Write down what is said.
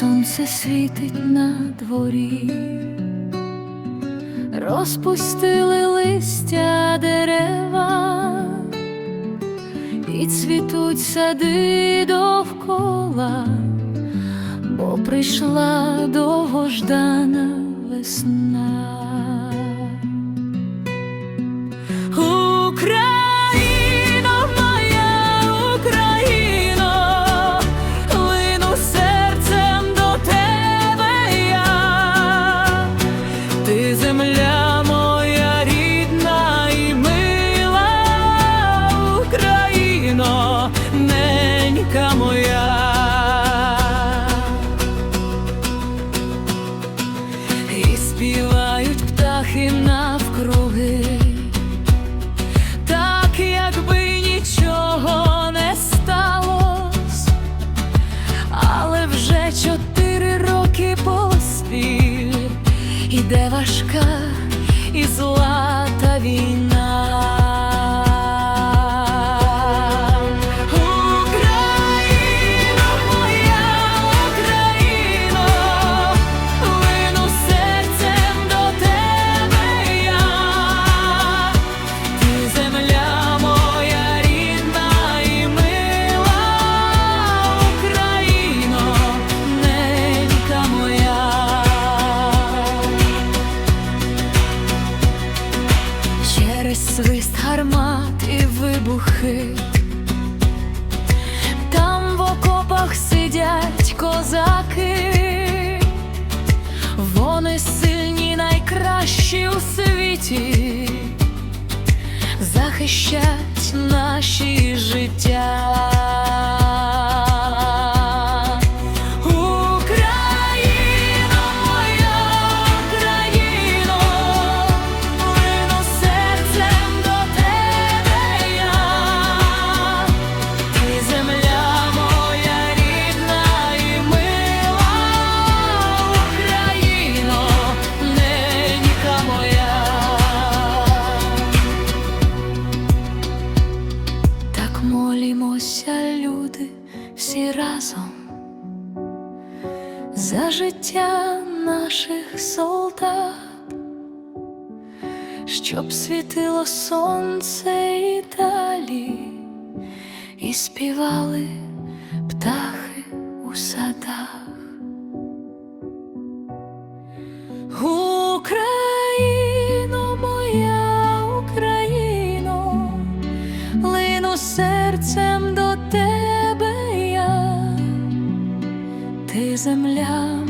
Сонце світить на дворі, розпустили листя дерева, і цвітуть сади довкола, бо прийшла довгождана весна. Земля моя рідна і мила, Україно, ненька моя. І співають птахи навкруги, так, якби нічого не сталось, але вже 4 роки поспіль іде важка і зла та війна. Україно моя, Україно, лину серцем до тебе я. Ти земля моя рідна і мила, Україно, ненька моя. Через свист гармат і вибухи, там в окопах сидять козаки, вони сильні, найкращі у світі, захищать наші життя. Молімося, люди, всі разом за життя наших солдат, щоб світило сонце і далі, і співали птахи у садах. Україно моя, Україно, лину серцем до тебе я, ти земля